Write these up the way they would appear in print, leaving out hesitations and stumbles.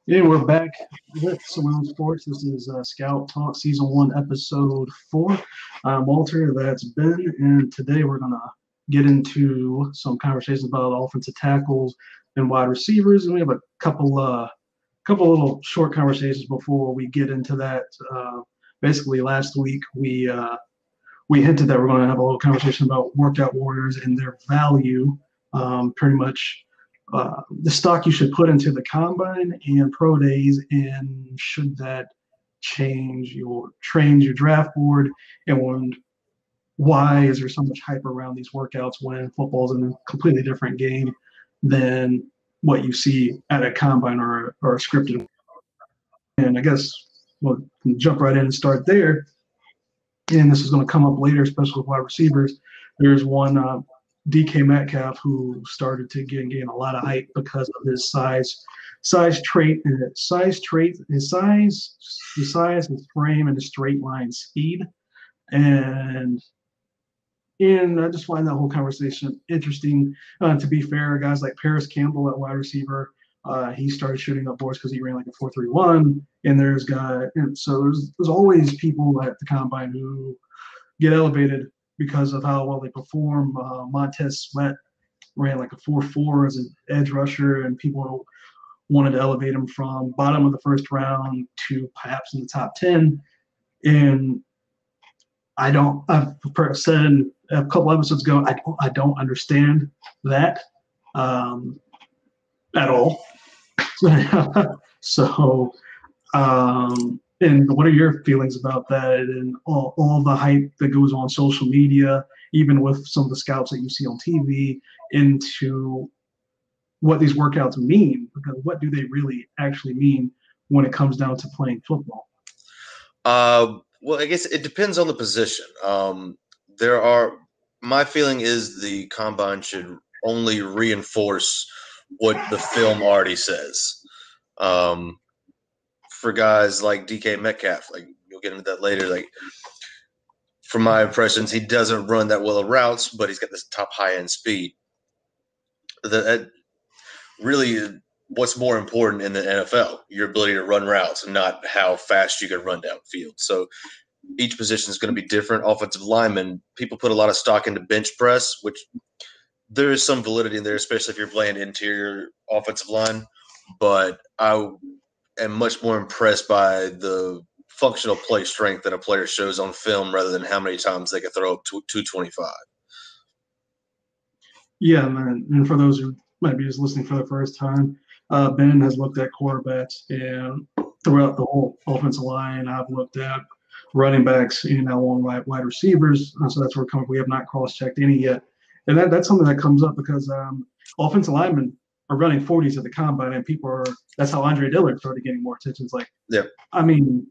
Yeah, we're back with Saloon Sports. This is Scout Talk Season 1, Episode 4. I'm Walter, that's Ben, and today we're going to get into some conversations about offensive tackles and wide receivers. And we have a couple little short conversations before we get into that. Basically, last week we hinted that we're going to have a little conversation about workout warriors and their value, pretty much the stock you should put into the combine and pro days, and should that change your draft board, and why is there so much hype around these workouts when football is a completely different game than what you see at a combine or a scripted. And I guess we'll jump right in and start there. And this is going to come up later, especially with wide receivers. There's one DK Metcalf who started to gain a lot of hype because of his his frame, and his straight line speed. And I just find that whole conversation interesting. To be fair, guys like Paris Campbell at wide receiver, he started shooting up boards because he ran like a 4.31. And there's always people at the combine who get elevated because of how well they perform. Montez Sweat ran like a 4.4 as an edge rusher, and people wanted to elevate him from bottom of the first round to perhaps in the top 10. And I've said a couple episodes ago, I don't understand that at all. So, and what are your feelings about that, and all the hype that goes on social media, even with some of the scouts that you see on TV, into what these workouts mean? Because what do they really actually mean when it comes down to playing football? Well, I guess it depends on the position. My feeling is the combine should only reinforce what the film already says. For guys like DK Metcalf, like you'll get into that later, like from my impressions, he doesn't run that well of routes, but he's got this top high end speed. That really what's more important in the NFL, your ability to run routes, and not how fast you can run downfield. So each position is going to be different. Offensive linemen, people put a lot of stock into bench press, which there is some validity in there, especially if you're playing interior offensive line. But I am much more impressed by the functional play strength that a player shows on film rather than how many times they can throw up 225. Yeah, man. And for those who might be just listening for the first time, Ben has looked at quarterbacks and throughout the whole offensive line. I've looked at running backs and now on wide receivers. So that's where we have not cross-checked any yet. And that's something that comes up because offensive linemen are running 40s at the combine, and that's how Andre Dillard started getting more attention. It's like, Yeah. I mean,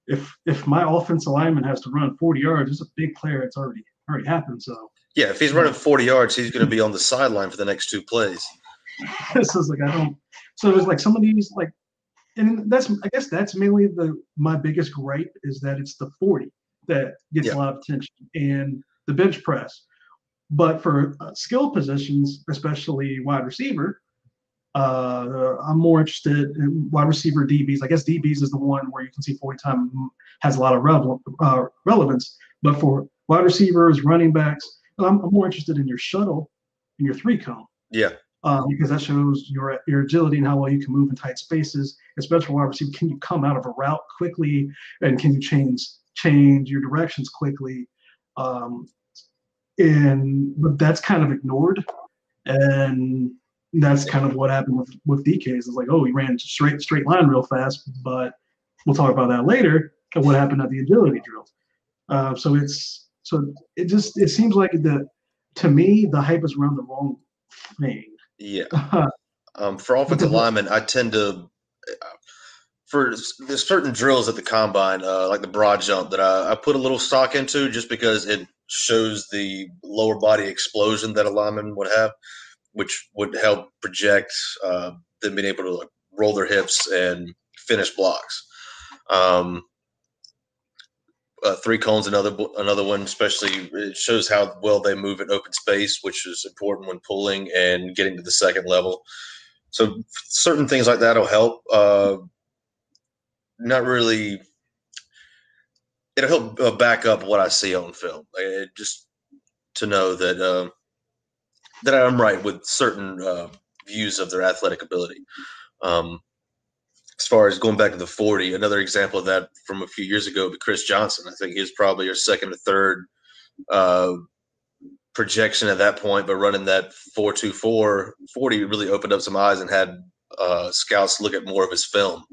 if my offensive lineman has to run 40 yards, it's a big player. It's already happened. So yeah, if he's running 40 yards, he's going to be on the sideline for the next two plays. this is like I don't. So there's like some of these like, and I guess that's mainly my biggest gripe is that it's the 40 that gets a lot of attention, and the bench press. But for skill positions, especially wide receiver, I'm more interested in wide receiver DBs. I guess DBs is the one where you can see 40 time has a lot of relevance. But for wide receivers, running backs, I'm more interested in your shuttle and your three cone. Yeah. Because that shows your agility and how well you can move in tight spaces, especially for wide receiver. Can you come out of a route quickly, and can you change your directions quickly? But that's kind of ignored, and that's kind of what happened with DKs. It's like, oh, he ran straight line real fast, but we'll talk about that later. And what happened at the agility drills? It seems like to me the hype is around the wrong thing. Yeah. For offensive linemen, I tend to for there's certain drills at the combine, like the broad jump, that I put a little stock into just because it shows the lower body explosion that a lineman would have, which would help project them being able to like roll their hips and finish blocks. Three cones, another one, especially it shows how well they move in open space, which is important when pulling and getting to the second level. So certain things like that will help. Not really. It'll help back up what I see on film. Just to know that I'm right with certain views of their athletic ability. Um, as far as going back to the 40, another example of that from a few years ago would be Chris Johnson. I think he was probably your second or third uh, projection at that point, but running that 4.24 40 really opened up some eyes and had scouts look at more of his film,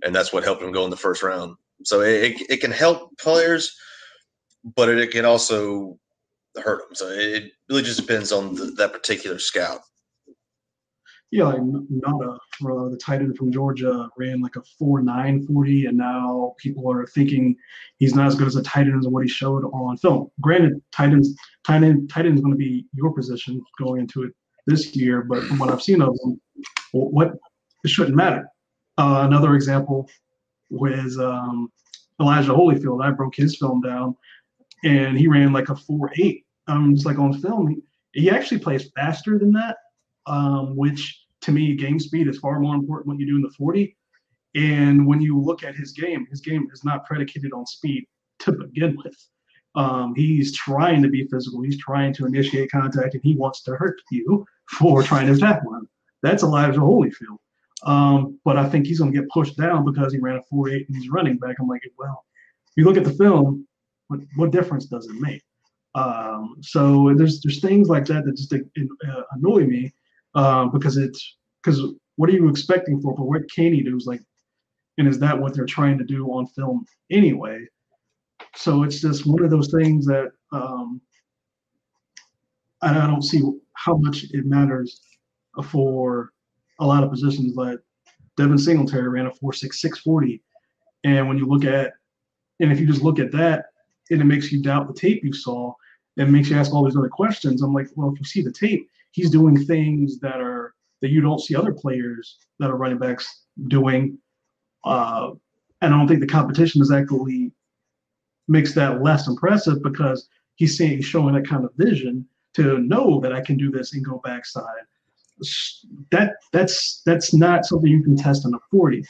and that's what helped him go in the first round. So it can help players, but it can also hurt them. So it really just depends on that particular scout. Yeah, like Nada, the tight end from Georgia, ran like a 4.9 40, and now people are thinking he's not as good as a tight end as what he showed on film. Granted, tight end is going to be your position going into it this year, but from what I've seen of him, what it shouldn't matter. Another example was Elijah Holyfield. I broke his film down, and he ran like a 4.8. Just like on film, he actually plays faster than that, which to me, game speed is far more important when you do in the 40. And when you look at his game is not predicated on speed to begin with. He's trying to be physical. He's trying to initiate contact, and he wants to hurt you for trying to tackle him. That's Elijah Holyfield. But I think he's going to get pushed down because he ran a 4.8 and he's running back. I'm like, well, if you look at the film, what difference does it make? So there's things like that that just annoy me because what are you expecting for? But what can he do? Is like, and is that what they're trying to do on film anyway? So it's just one of those things that I don't see how much it matters for a lot of positions. Like Devin Singletary ran a 4.66 40, and when you look at, and if you just look at that, and it makes you doubt the tape you saw, it makes you ask all these other questions. I'm like, well, if you see the tape, he's doing things that you don't see other players that are running backs doing. And I don't think the competition is actually makes that less impressive because he's showing that kind of vision to know that I can do this and go backside. That's not something you can test in a 40.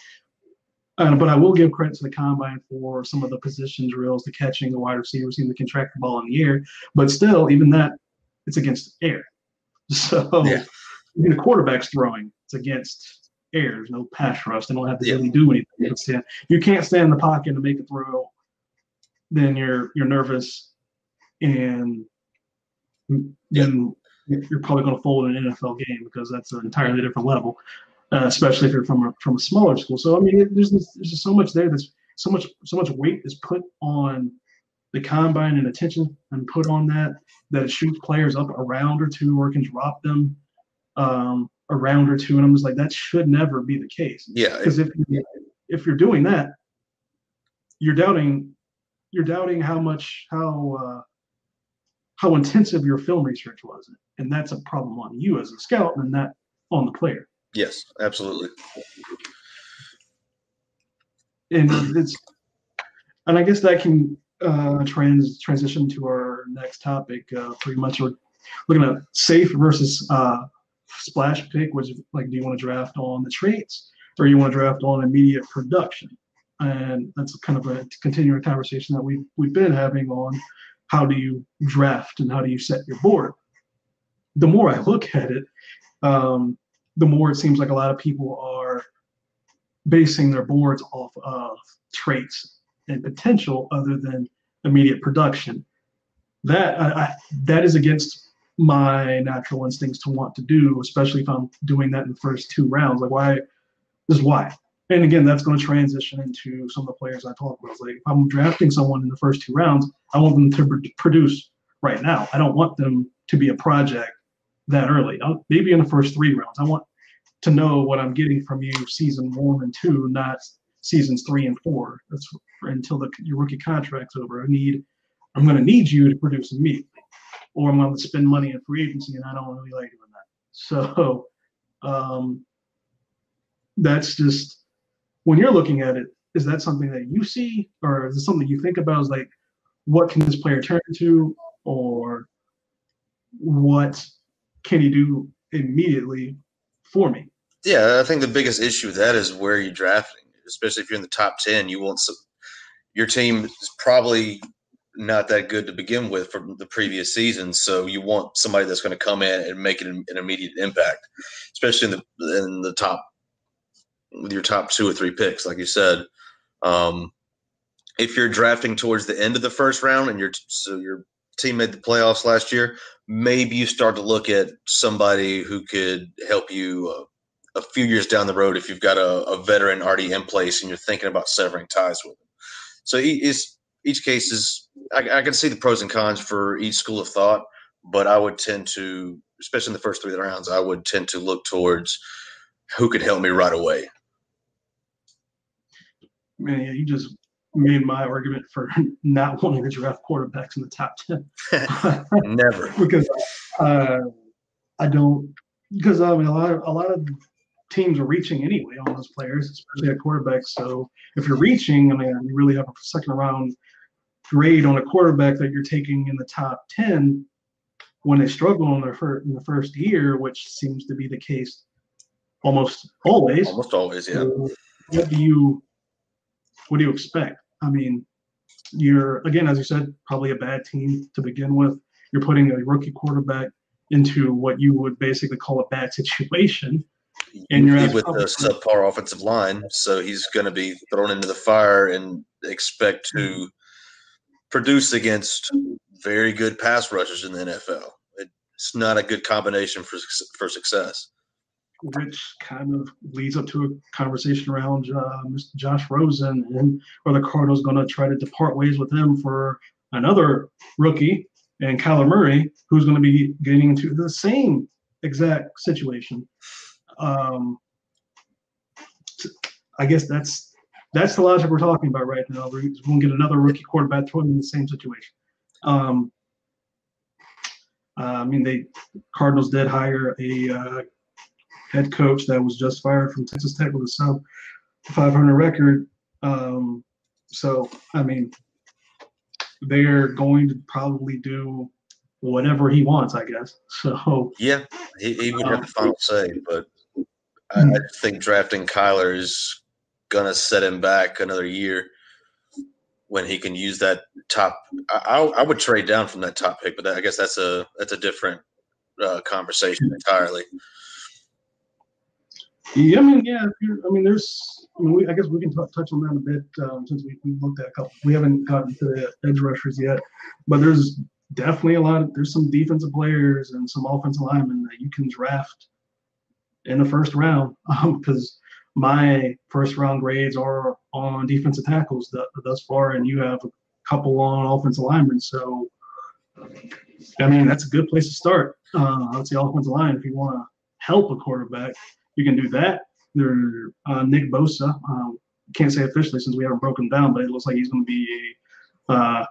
But I will give credit to the combine for some of the position drills, the catching, the wide receivers, seem to can track the ball in the air. But still, even that, it's against the air. So even the quarterback's throwing, it's against air. There's no pass rush. They don't have to really do anything. You can't stand in the pocket and make a throw. Then you're nervous, and then you're probably going to fold in an NFL game because that's an entirely different level. Especially if you're from a smaller school. So I mean, there's just so much there. There's so much weight is put on the combine and attention and put on that it shoots players up a round or two or can drop them a round or two. And I'm just like, that should never be the case. Yeah. Because if you're doing that, you're doubting how intensive your film research was, and that's a problem on you as a scout and not on the player. Yes, absolutely. And I guess that can transition to our next topic. Pretty much, we're looking at safe versus splash pick, which is like, do you want to draft on the traits or you want to draft on immediate production? And that's kind of a continuing conversation that we've been having on how do you draft and how do you set your board. The more I look at it, the more it seems like a lot of people are basing their boards off of traits and potential other than immediate production. That is against my natural instincts to want to do, especially if I'm doing that in the first 2 rounds. Like, why? This is why. And again, that's going to transition into some of the players I talk about. Like, if I'm drafting someone in the first 2 rounds, I want them to produce right now. I don't want them to be a project that early. Maybe in the first 3 rounds. I want to know what I'm getting from you season 1 and 2, not seasons 3 and 4. That's until your rookie contract's over. I'm going to need you to produce immediately, or I'm going to spend money in free agency, and I don't really like doing that. So that's just, when you're looking at it, is that something that you see, or is it something you think about? Is like, what can this player turn to, or what can he do immediately for me? Yeah, I think the biggest issue with that is where you're drafting, especially if you're in the top 10. You want your team is probably not that good to begin with from the previous season, so you want somebody that's going to come in and make an immediate impact, especially in the top with your top 2 or 3 picks, like you said. Um, if you're drafting towards the end of the first round and your team made the playoffs last year, maybe you start to look at somebody who could help you a few years down the road if you've got a veteran already in place and you're thinking about severing ties with them. So each case is I can see the pros and cons for each school of thought, but I would tend to, especially in the first 3 rounds, I would tend to look towards who could help me right away. Man, yeah, you just made my argument for not wanting to draft quarterbacks in the top 10. Never. Because I don't, because I mean, a lot of teams are reaching anyway on those players, especially at quarterback. So if you're reaching, I mean, you really have a second round grade on a quarterback that you're taking in the top 10 when they struggle in the first year, which seems to be the case almost always. Almost always, yeah. What do you expect? I mean, you're, again, as you said, probably a bad team to begin with. You're putting a rookie quarterback into what you would basically call a bad situation. And you're with the subpar offensive line, so he's going to be thrown into the fire and expect to produce against very good pass rushers in the NFL. It's not a good combination for success. Which kind of leads up to a conversation around Mr. Josh Rosen, and are the Cardinals going to try to depart ways with him for another rookie and Kyler Murray, who's going to be getting into the same exact situation. I guess that's the logic we're talking about right now. We're going to get another rookie quarterback thrown in the same situation. I mean, the Cardinals did hire a head coach that was just fired from Texas Tech with a sub 500 record. So, I mean, they're going to probably do whatever he wants, I guess. So yeah, he would have the final say, but I think drafting Kyler is gonna set him back another year when he can use that top. I would trade down from that top pick, but I guess that's a different conversation entirely. Yeah, I mean, yeah. I mean, I guess we can touch on that a bit since we looked at a couple. We haven't gotten to the edge rushers yet, but there's definitely there's some defensive players and some offensive linemen that you can draft in the first round, because my first round grades are on defensive tackles thus far, and you have a couple on offensive linemen. So, I mean, that's a good place to start. Let's say offensive line, if you want to help a quarterback, you can do that. There, Nick Bosa, can't say officially since we haven't broken down, but it looks like he's going to be a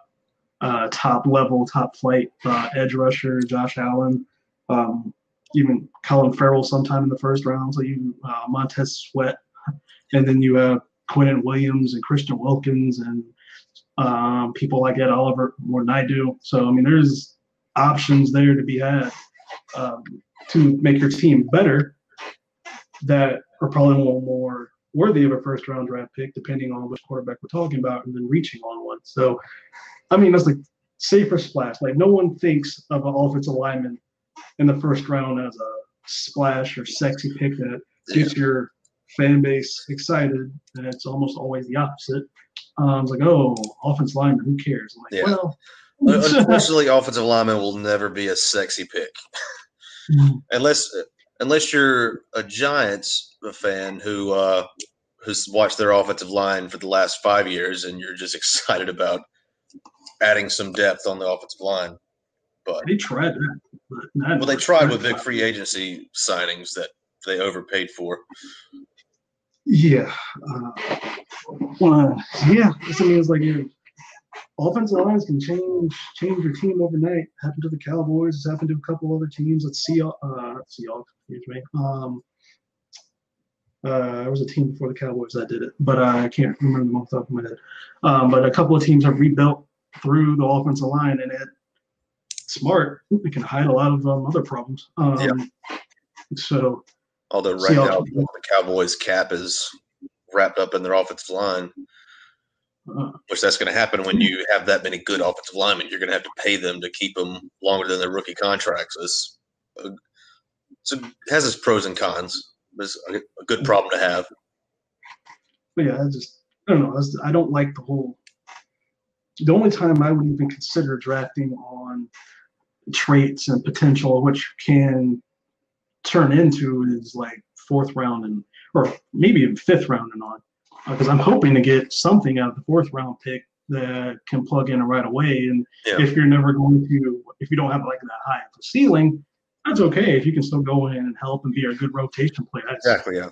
top level, top flight edge rusher. Josh Allen, even Colin Farrell sometime in the first round. So you Montez Sweat, and then you have Quentin Williams and Christian Wilkins and people like Ed Oliver, more than I do. So I mean, there's options there to be had to make your team better that are probably more worthy of a first round draft pick, depending on which quarterback we're talking about, and then reaching on one. So, I mean, that's like safer splash. Like, no one thinks of an offensive lineman in the first round as a splash or sexy pick that gets your fan base excited, and it's almost always the opposite. It's like, oh, offensive lineman, who cares? I'm like, well. Unfortunately, offensive lineman will never be a sexy pick. Unless you're a Giants fan who's watched their offensive line for the last 5 years and you're just excited about adding some depth on the offensive line. But they tried that. They tried with big free agency signings that they overpaid for. Yeah. It's like offensive lines can change your team overnight. Happened to the Cowboys. It's happened to a couple other teams. Seahawks. Excuse me. There was a team before the Cowboys that did it, but I can't remember them off the top of my head. But a couple of teams have rebuilt through the offensive line, and it's smart. It can hide a lot of other problems. So Although right now Seahawks. the Cowboys' cap is wrapped up in their offensive line, which that's going to happen when you have that many good offensive linemen. You're going to have to pay them to keep them longer than their rookie contracts. So it has its pros and cons. It's a good problem to have. But yeah, I don't know. I don't like the whole. The only time I would even consider drafting on traits and potential, which can turn into, is like fourth round or maybe even fifth round and on, because I'm hoping to get something out of the fourth round pick that can plug in right away. And if you're never going to, if you don't have like that high of a ceiling, that's okay. If you can still go in and help and be a good rotation player, that's exactly, yeah,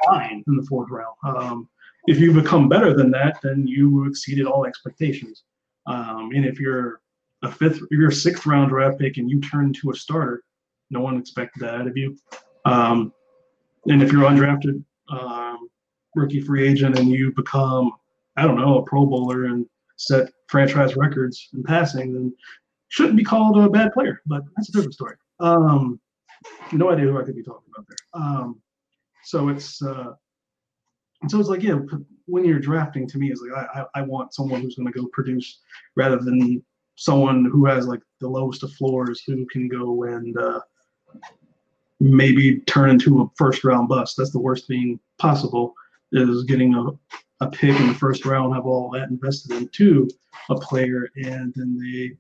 fine in the fourth round. If you become better than that, then you exceeded all expectations. And if you're a sixth round draft pick and you turn into a starter, no one expected that out of you. And if you're undrafted rookie free agent and you become, I don't know, a Pro Bowler and set franchise records in passing, then shouldn't be called a bad player. But that's a different story. No idea who I could be talking about there. So it's like, yeah, when you're drafting, to me, it's like I want someone who's going to go produce rather than someone who has like the lowest of floors who can go and maybe turn into a first round bust. That's the worst thing possible, is getting a pick in the first round, have all that invested into a player, and then you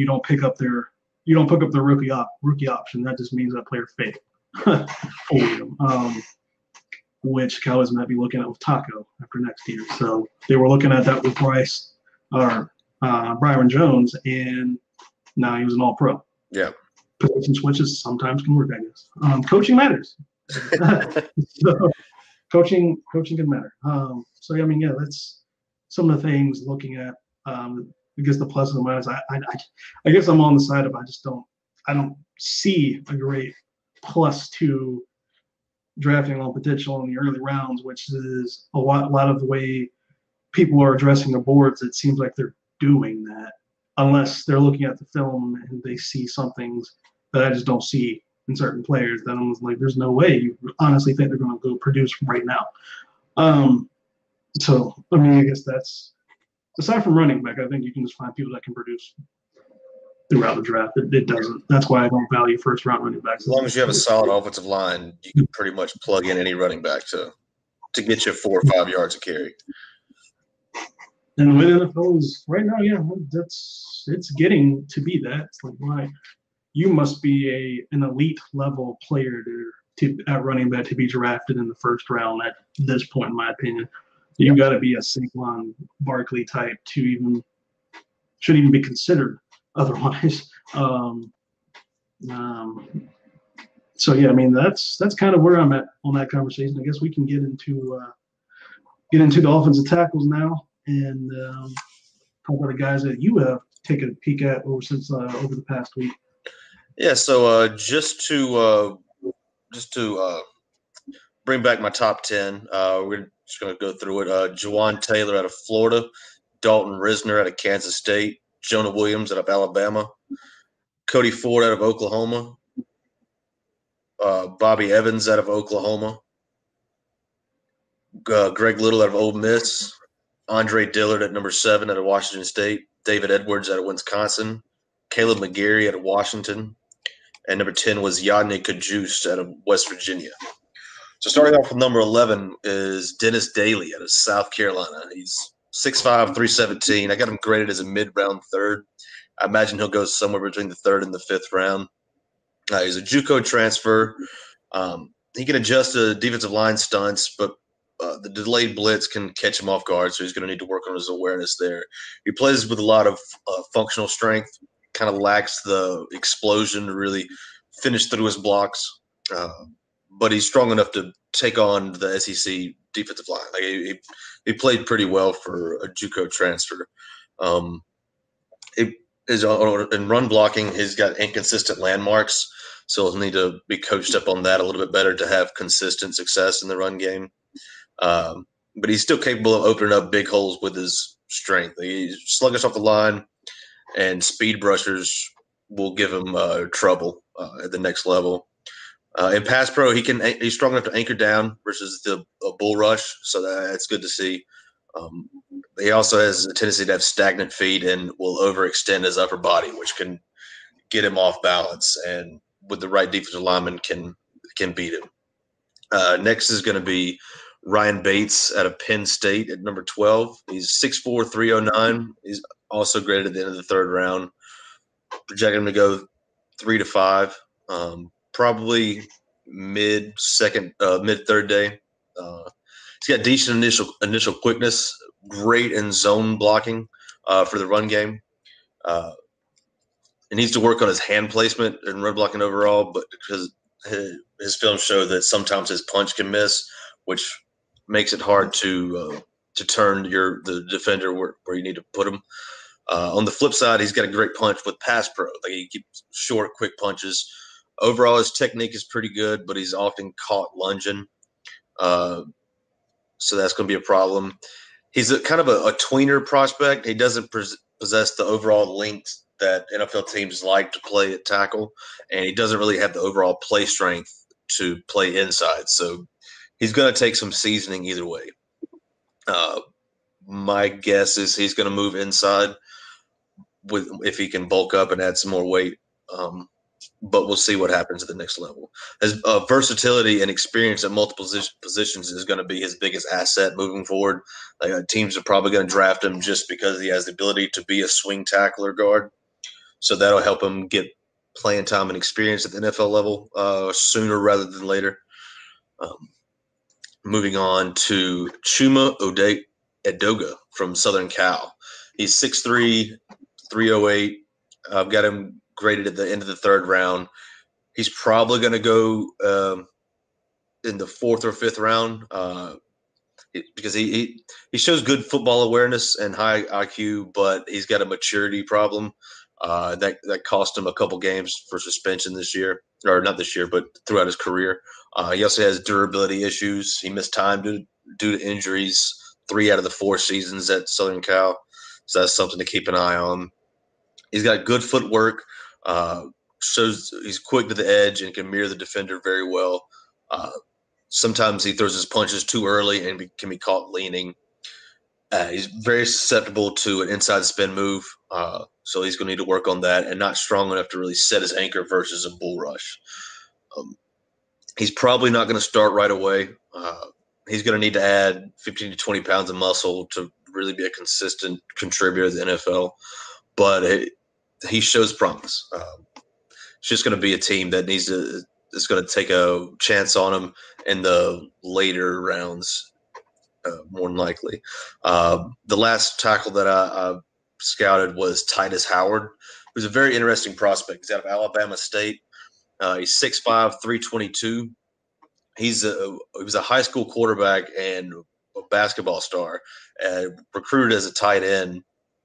don't pick up their rookie option. That just means that player failed for you. Which Cowboys might be looking at with Taco after next year. So they were looking at that with Byron Jones, and now he was an All-Pro. Yeah. Position switches sometimes can work, I guess. Coaching matters. So, coaching can matter. So I mean, yeah, that's some of the things looking at. I guess the pluses and minuses. I guess I'm on the side of I don't see a great plus to drafting on potential in the early rounds, which is a lot of the way people are addressing the boards. It seems like they're doing that, unless they're looking at the film and they see some things that I just don't see in certain players. Then I'm like, there's no way you honestly think they're going to go produce right now. So I mean, I guess that's aside from running back. I think you can just find people that can produce throughout the draft. It doesn't. That's why I don't value first round running backs. As long as you have a solid offensive line, you can pretty much plug in any running back to get you 4 or 5 yards of carry. And the way the NFL is right now, yeah, it's getting to be that. It's like, why you must be an elite level player to at running back to be drafted in the first round at this point, in my opinion. You got to be a Saquon Barkley type to should even be considered otherwise. So yeah, I mean that's kind of where I'm at on that conversation. I guess we can get into the offensive tackles now, and talk about the guys that you have taken a peek at over the past week. Yeah, so just to bring back my top 10, we're just going to go through it. Jawan Taylor out of Florida, Dalton Risner out of Kansas State, Jonah Williams out of Alabama, Cody Ford out of Oklahoma, Bobby Evans out of Oklahoma, Greg Little out of Ole Miss, Andre Dillard at number 7 out of Washington State, David Edwards out of Wisconsin, Caleb McGarry out of Washington, and number 10 was Yadni Kajust out of West Virginia. So starting off with number 11 is Dennis Daly out of South Carolina. He's 6'5", 317. I got him graded as a mid-round third. I imagine he'll go somewhere between the third and the fifth round. He's a JUCO transfer. He can adjust to defensive line stunts, but the delayed blitz can catch him off guard, so he's going to need to work on his awareness there. He plays with a lot of functional strength, kind of lacks the explosion to really finish through his blocks, but he's strong enough to take on the SEC defensive line. Like he played pretty well for a JUCO transfer. In run blocking, he's got inconsistent landmarks, so he'll need to be coached up on that a little bit better to have consistent success in the run game. But he's still capable of opening up big holes with his strength. He's sluggish off the line, and speed brushers will give him trouble. at the next level. In pass pro, he's strong enough to anchor down versus the bull rush, so that's good to see. Um, he also has a tendency to have stagnant feet and will overextend his upper body, which can get him off balance. And with the right defensive lineman, can beat him. Next is going to be Ryan Bates out of Penn State at number 12. He's 6'4", 309. He's also graded at the end of the third round. Projecting him to go 3 to 5. Probably mid third day. He's got decent initial quickness, great in zone blocking for the run game. He needs to work on his hand placement and run blocking overall, but because his film show that sometimes his punch can miss, which makes it hard to turn the defender where you need to put him. On the flip side, he's got a great punch with pass pro. Like, he keeps short, quick punches. Overall, his technique is pretty good, but he's often caught lunging. So that's going to be a problem. He's kind of a tweener prospect. He doesn't possess the overall length that NFL teams like to play at tackle, and he doesn't really have the overall play strength to play inside. So he's going to take some seasoning either way. My guess is he's going to move inside if he can bulk up and add some more weight. But we'll see what happens at the next level. His versatility and experience at multiple positions is going to be his biggest asset moving forward. Teams are probably going to draft him just because he has the ability to be a swing tackler guard. So that'll help him get playing time and experience at the NFL level sooner rather than later. Moving on to Chuma Edoga from Southern Cal. He's 6'3", 308. I've got him graded at the end of the third round. He's probably going to go in the fourth or fifth round because he shows good football awareness and high IQ, but he's got a maturity problem that cost him a couple games for suspension this year, or not this year, but throughout his career. He also has durability issues. He missed time due to injuries 3 out of the 4 seasons at Southern Cal, so that's something to keep an eye on. He's got good footwork. Shows he's quick to the edge and can mirror the defender very well. Sometimes he throws his punches too early and can be caught leaning. He's very susceptible to an inside spin move, so he's going to need to work on that, and not strong enough to really set his anchor versus a bull rush. He's probably not going to start right away. He's going to need to add 15 to 20 pounds of muscle to really be a consistent contributor to the NFL, but he shows promise. It's just going to be a team that is going to take a chance on him in the later rounds, more than likely. The last tackle that I scouted was Titus Howard, who's a very interesting prospect. He's out of Alabama State. He's 6'5", 322. He was a high school quarterback and a basketball star, recruited as a tight end,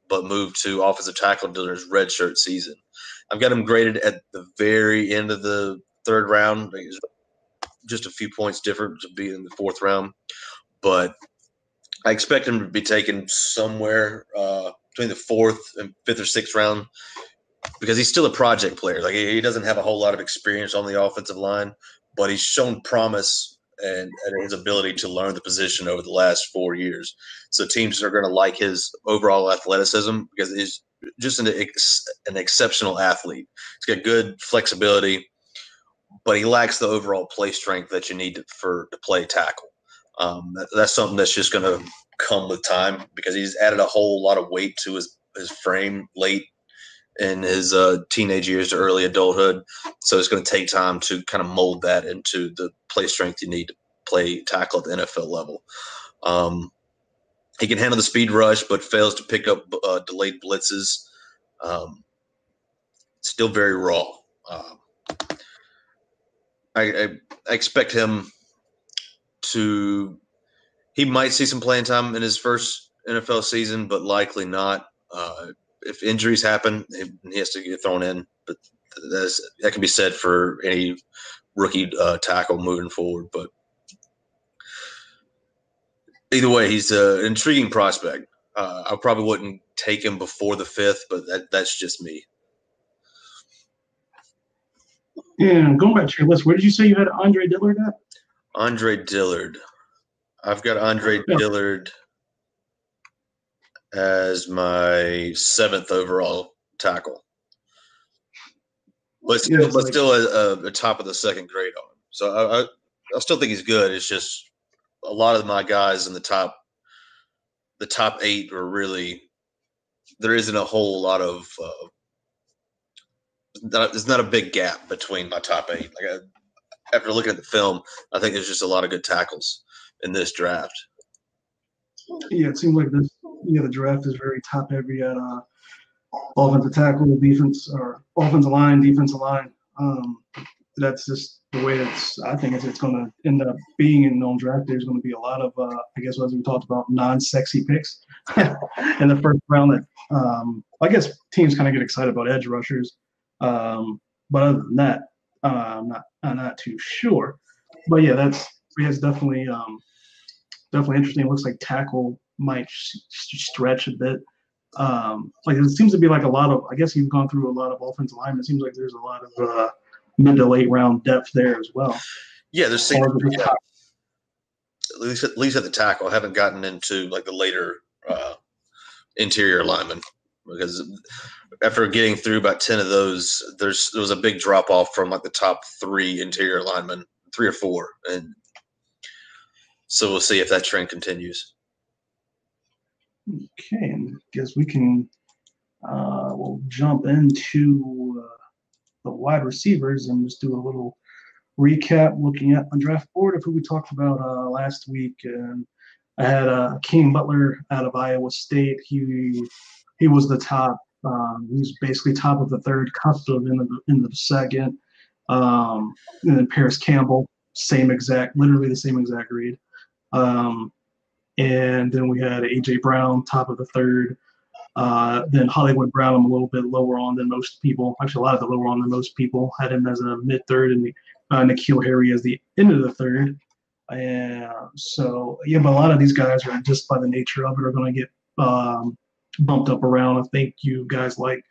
but moved to offensive tackle during his redshirt season. I've got him graded at the very end of the third round. Just a few points different to be in the fourth round, but I expect him to be taken somewhere between the fourth and fifth or sixth round because he's still a project player. Like, he doesn't have a whole lot of experience on the offensive line, but he's shown promise and his ability to learn the position over the last 4 years. So teams are going to like his overall athleticism because he's just an exceptional athlete. He's got good flexibility, but he lacks the overall play strength that you need to play tackle. That's something that's just going to come with time because he's added a whole lot of weight to his frame late in his teenage years to early adulthood. So it's going to take time to kind of mold that into the play strength you need to play tackle at the NFL level. He can handle the speed rush, but fails to pick up delayed blitzes. Still very raw. I expect him to – he might see some playing time in his first NFL season, but likely not. If injuries happen, he has to get thrown in. But that can be said for any rookie tackle moving forward. But either way, he's an intriguing prospect. I probably wouldn't take him before the fifth, but that's just me. And going back to your list, where did you say you had Andre Dillard at? Andre Dillard. I've got Andre Yeah. Dillard as my 7th overall tackle, but Yeah, still, it's like a top of the second grade on him. So I still think he's good. It's just a lot of my guys in the top 8 are really, there isn't a whole lot of there's not a big gap between my top 8. After looking at the film, I think there's just a lot of good tackles in this draft. yeah, it seems like this. Yeah, the draft is very top heavy at offensive tackle, defense, or offensive line, defensive line. That's just the way I think it's going to end up being in on draft day. There's going to be a lot of, I guess, as we talked about, non-sexy picks in the first round. That I guess teams kind of get excited about edge rushers, but other than that, I'm not too sure. But yeah, it's definitely interesting. It looks like tackle might stretch a bit. Like it seems to be like a lot of. I guess you've gone through a lot of offensive linemen. It seems like there's a lot of mid to late round depth there as well. Yeah, there's at least at the tackle. I haven't gotten into like the later interior linemen because after getting through about 10 of those, there was a big drop off from like the top 3 interior linemen, 3 or 4, and so we'll see if that trend continues. Okay, and I guess we can we'll jump into the wide receivers and just do a little recap looking at the draft board of who we talked about last week. And I had King Butler out of Iowa State. He was the top. He's basically top of the third, cusp of into the second. And then Paris Campbell, literally the same exact grade. And then we had A.J. Brown, top of the third. Then Hollywood Brown, I'm a little bit lower on than most people. Actually, a lot of the lower on than most people. Had him as a mid-third, and N'Keal Harry as the end of the third. And so, yeah, but a lot of these guys are just by the nature of it are going to get bumped up around. I think you guys like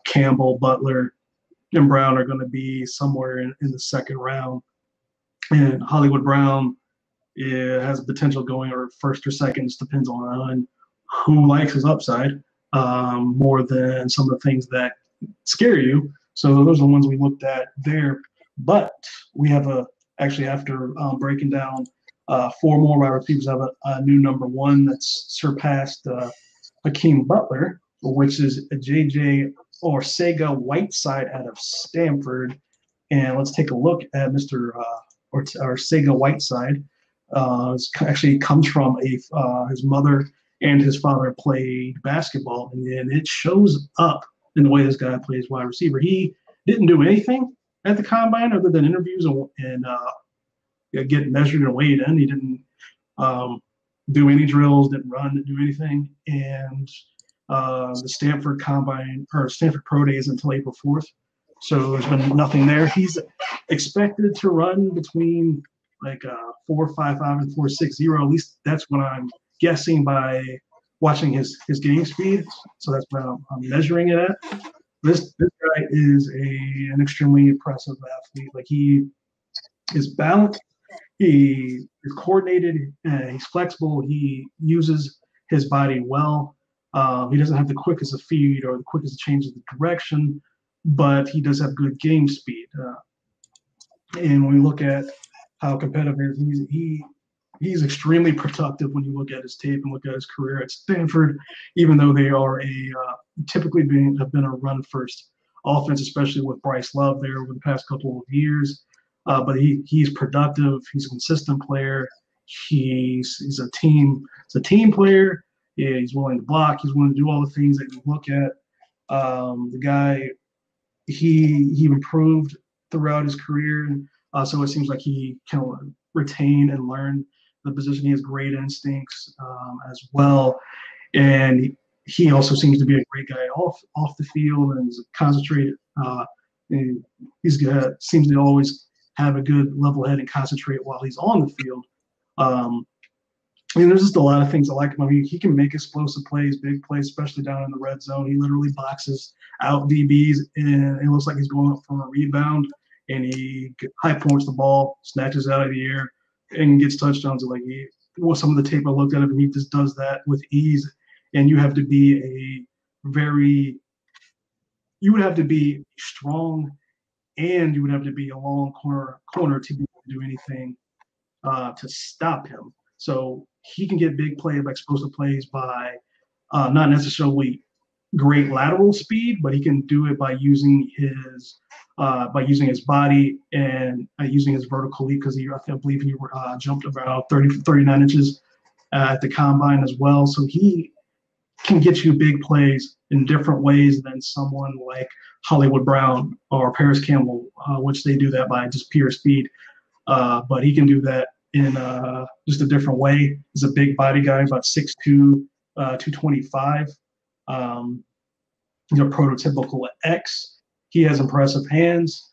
Campbell, Butler, and Brown are going to be somewhere in the second round. And Hollywood Brown has potential going or first or second, just depends on who likes his upside more than some of the things that scare you. So those are the ones we looked at there. But we have actually after breaking down 4 more wide receivers, have a new number 1 that's surpassed Hakeem Butler, which is a J.J. Arcega-Whiteside out of Stanford. And let's take a look at Mr. Arcega-Whiteside. Actually comes from his mother and his father played basketball, and it shows up in the way this guy plays wide receiver. He didn't do anything at the combine other than interviews and get measured and weighed in. He didn't do any drills, didn't run, didn't do anything. And the Stanford combine or Stanford Pro Day is until April 4th. So there's been nothing there. He's expected to run between like 4.55 and 4.60. At least that's what I'm guessing by watching his game speed. So that's what I'm measuring it at. This guy is an extremely impressive athlete. Like he is balanced, he is coordinated, he's flexible. He uses his body well. He doesn't have the quickest of feet or the quickest changes of direction, but he does have good game speed. And when we look at how competitive he's extremely productive when you look at his tape and look at his career at Stanford, even though they are typically have been a run first offense, especially with Bryce Love there over the past couple of years. But he's productive. He's a consistent player. He's a team player. Yeah, he's willing to block. He's willing to do all the things that you look at. The guy, he improved throughout his career. So it seems like he can retain and learn the position. He has great instincts as well. And he also seems to be a great guy off the field and is concentrated. And seems to always have a good level head and concentrate while he's on the field. I mean, there's just a lot of things I like him. I mean, he can make explosive plays, big plays, especially down in the red zone. He literally boxes out DBs, and it looks like he's going up for a rebound, and he high points the ball, snatches it out of the air, and gets touchdowns. Like some of the tape I looked at him, and he just does that with ease. And you have to be you would have to be strong, and you would have to be a long corner to be able to do anything to stop him. So he can get big plays, like explosive plays, by not necessarily great lateral speed, but he can do it by using his body and using his vertical leap, because I believe he jumped about 39 inches at the combine as well. So he can get you big plays in different ways than someone like Hollywood Brown or Paris Campbell, which they do that by just pure speed. But he can do that in just a different way. He's a big body guy, about 6'2", 225. Prototypical X. He has impressive hands.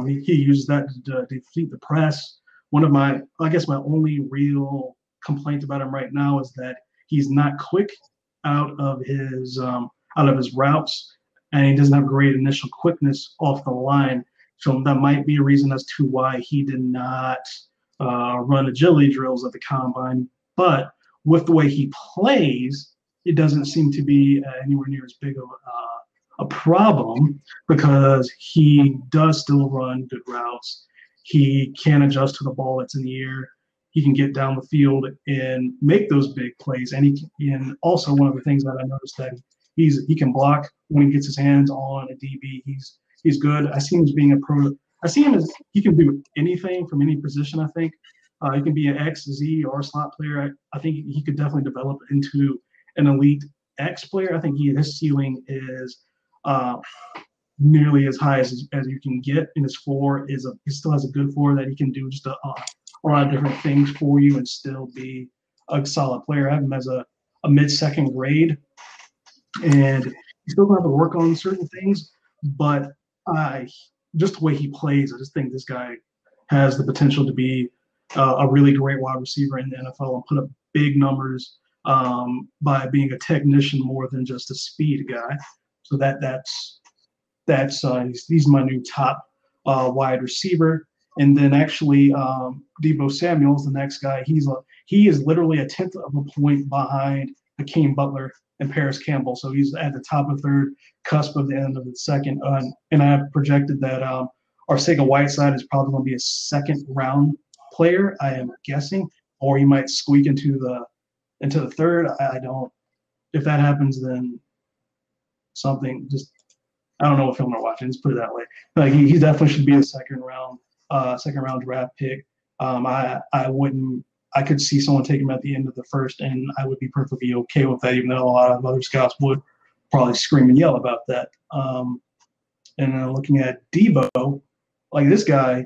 He uses that to defeat the press. My only real complaint about him right now is that he's not quick out of his routes, and he doesn't have great initial quickness off the line. So that might be a reason as to why he did not run agility drills at the combine. But with the way he plays, it doesn't seem to be anywhere near as big of a problem, because he does still run good routes. He can adjust to the ball that's in the air. He can get down the field and make those big plays. And also one of the things that I noticed that he can block when he gets his hands on a DB. He's good. I see him as being a pro. I see him as he can do anything from any position. I think he can be an X, Z, or a slot player. I think he could definitely develop into an elite X player. I think his ceiling is nearly as high as you can get, and his floor he still has a good floor that he can do just a lot of different things for you and still be a solid player. I have him as a mid-second grade, and he's still going to have to work on certain things, but just the way he plays, I just think this guy has the potential to be a really great wide receiver in the NFL and put up big numbers by being a technician more than just a speed guy. So he's my new top wide receiver. And then actually Deebo Samuel's the next guy. He is literally a tenth of a point behind Hakeem Butler and Paris Campbell. So he's at the top of third, cusp of the end of the second. And I have projected that Arcega-Whiteside is probably going to be a second round player, I am guessing, or he might squeak into the third. I don't. If that happens, then something just I don't know what film they're watching. Let's put it that way. Like he definitely should be a second round draft pick. I could see someone take him at the end of the first, and I would be perfectly okay with that, even though a lot of other scouts would probably scream and yell about that. And looking at Deebo, like this guy,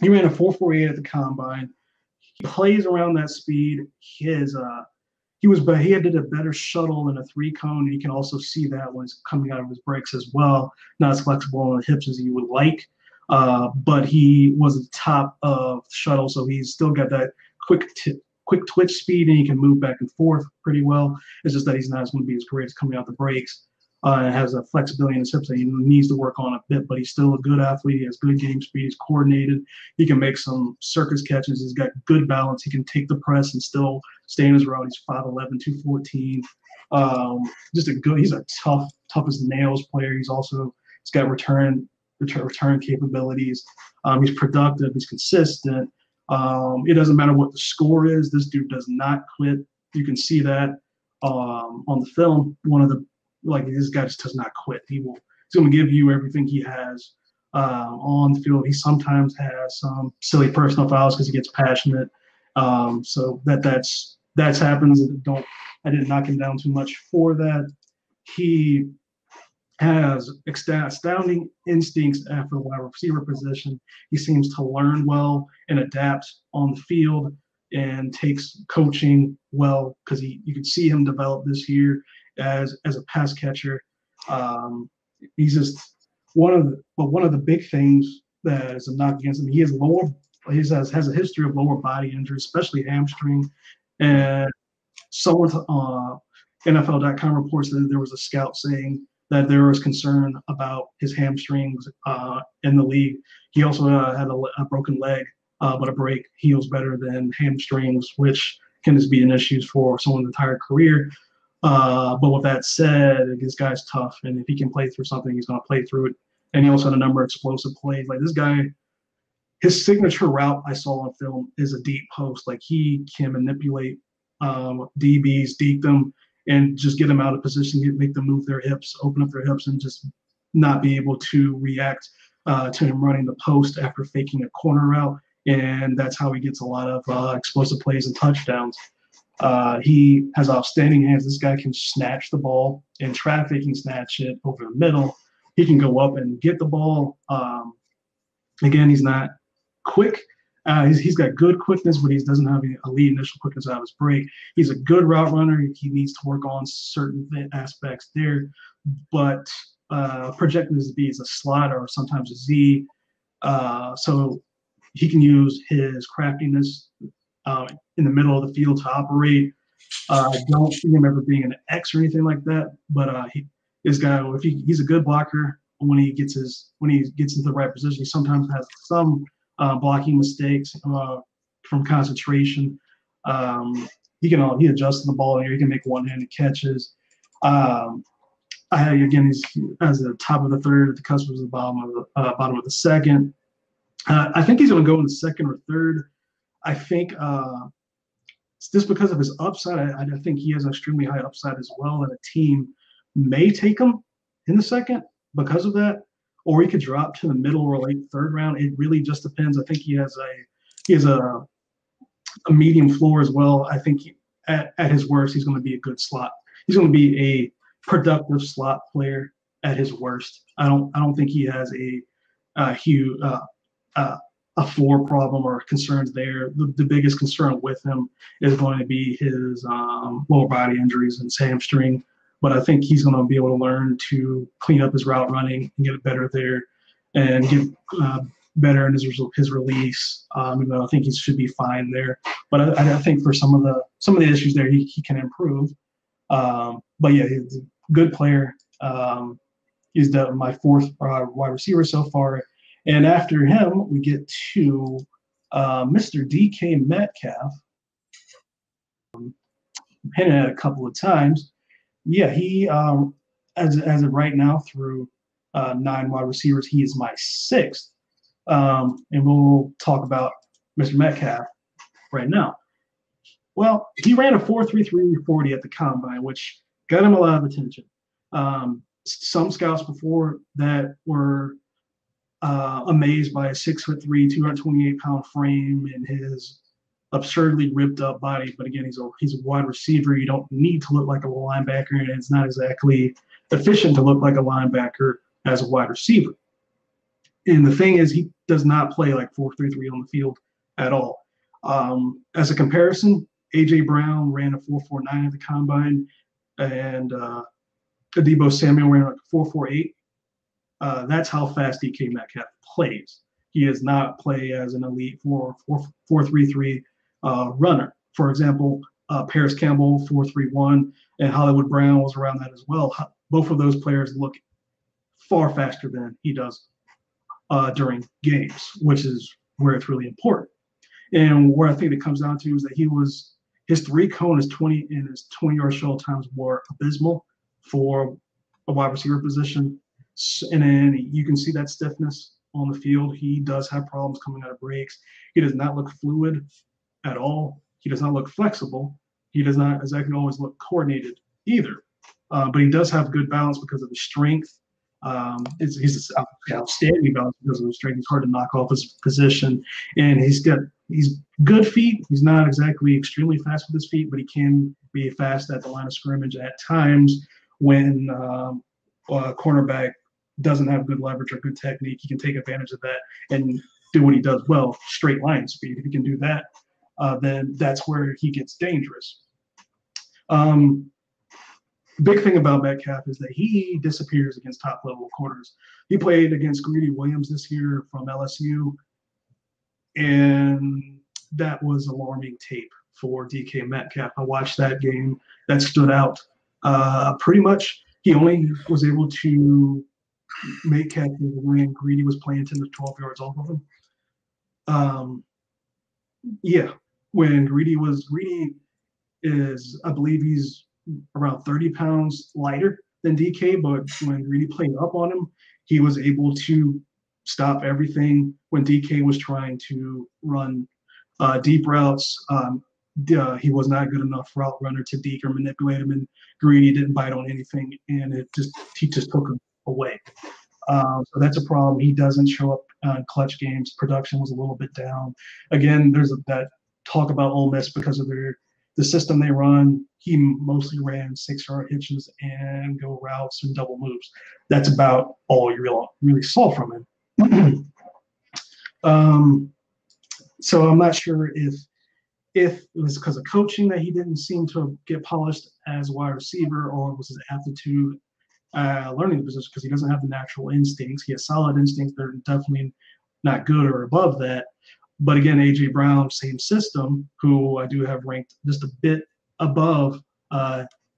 he ran a 4.48 at the combine. He plays around that speed. He did a better shuttle in a 3-cone. You can also see that when it's coming out of his breaks as well. Not as flexible on the hips as you would like, but he was at the top of the shuttle, so he's still got that quick twitch speed, and he can move back and forth pretty well. It's just that he's not going to be as great as coming out the breaks. And has a flexibility in his hips that he needs to work on a bit, but he's still a good athlete. He has good game speed. He's coordinated. He can make some circus catches. He's got good balance. He can take the press and still stay in his route. He's 5'11", 214. He's a tough as nails player. He's got return capabilities. He's productive. He's consistent. It doesn't matter what the score is. This dude does not quit. You can see that on the film. This guy just does not quit. He's going to give you everything he has on the field. He sometimes has some silly personal fouls because he gets passionate. So that's happens. I didn't knock him down too much for that. He has astounding instincts for the wide receiver position. He seems to learn well and adapt on the field and takes coaching well, because you can see him develop this year as a pass catcher. He's just one of the big things that is a knock against him. He has a history of lower body injury, especially hamstring. And someone NFL.com reports that there was a scout saying that there was concern about his hamstrings in the league. He also had a broken leg, but a break heals better than hamstrings, which can just be an issue for someone's entire career. But with that said, this guy's tough, and if he can play through something, he's going to play through it. And he also had a number of explosive plays. Like this guy, his signature route I saw on film is a deep post. Like he can manipulate DBs, deep them, and just get them out of position, make them move their hips, open up their hips, and just not be able to react to him running the post after faking a corner route. And that's how he gets a lot of explosive plays and touchdowns. He has outstanding hands. This guy can snatch the ball in traffic. He can snatch it over the middle. He can go up and get the ball. Again, he's not quick. He's got good quickness, but he doesn't have any elite initial quickness out of his break. He's a good route runner. He needs to work on certain aspects there, but projected to be as a slot or sometimes a Z. So he can use his craftiness in the middle of the field to operate. I don't see him ever being an X or anything like that, but this guy, if he's a good blocker when he gets into the right position, he sometimes has some blocking mistakes from concentration. He adjusts the ball here. He can make one-handed catches. He's as the top of the third, at the cusp of the bottom of the second. I think he's going to go in the second or third. I think just because of his upside, I think he has an extremely high upside as well, and a team may take him in the second because of that, or he could drop to the middle or late third round. It really just depends. I think he has a medium floor as well. I think at his worst, he's going to be a good slot. He's going to be a productive slot player at his worst. I don't think he has a huge a floor problem or concerns there. The biggest concern with him is going to be his lower body injuries and his hamstring. But I think he's going to be able to learn to clean up his route running and get better there and get better in his release. I think he should be fine there. But I think for some of the issues there, he can improve. But yeah, he's a good player. He's my fourth wide receiver so far. And after him, we get to Mr. DK Metcalf. Hinted at a couple of times. Yeah, he as of right now through 9 wide receivers, he is my sixth. And we'll talk about Mr. Metcalf right now. Well, he ran a 4.33 40 at the combine, which got him a lot of attention. Some scouts before that were amazed by a 6'3", 228-pound frame and his absurdly ripped up body. But again, he's a wide receiver. You don't need to look like a linebacker, and it's not exactly efficient to look like a linebacker as a wide receiver. And the thing is, he does not play like 4.33 on the field at all. As a comparison, A.J. Brown ran a 4.49 at the combine, and Adebo Samuel ran like a 4.48. That's how fast DK Metcalf plays. He does not play as an elite 4.33 runner. For example, Paris Campbell 4.31 and Hollywood Brown was around that as well. Both of those players look far faster than he does during games, which is where it's really important. And where I think it comes down to is that his 3-cone is 20 and his 20-yard shuttle times were abysmal for a wide receiver position. And then you can see that stiffness on the field. He does have problems coming out of breaks. He does not look fluid at all. He does not look flexible. He does not exactly always look coordinated either. But he does have good balance because of his strength. He's outstanding balance because of his strength. He's hard to knock off his position. And he's good feet. He's not exactly extremely fast with his feet, but he can be fast at the line of scrimmage at times when a cornerback doesn't have good leverage or good technique. He can take advantage of that and do what he does well, straight line speed. If he can do that, then that's where he gets dangerous. Big thing about Metcalf is that he disappears against top-level corners. He played against Greedy Williams this year from LSU, and that was alarming tape for DK Metcalf. I watched that game. That stood out. Pretty much, he only was able to make catches when Greedy was playing 10 to 12 yards off of him. Yeah, when Greedy is, I believe he's around 30 pounds lighter than DK, but when Greedy played up on him, he was able to stop everything when DK was trying to run deep routes. He was not good enough route runner to deke or manipulate him, and Greedy didn't bite on anything, and he just took him away. So that's a problem. He doesn't show up in clutch games. Production was a little bit down. Again, there's that talk about Ole Miss because of the system they run. He mostly ran 6-yard hitches and go routes and double moves. That's about all you really saw from him. So I'm not sure if it was because of coaching that he didn't seem to get polished as a wide receiver, or it was his aptitude learning the position, because he doesn't have the natural instincts. He has solid instincts. They're definitely not good or above that. But again, A.J. Brown, same system, who I do have ranked just a bit above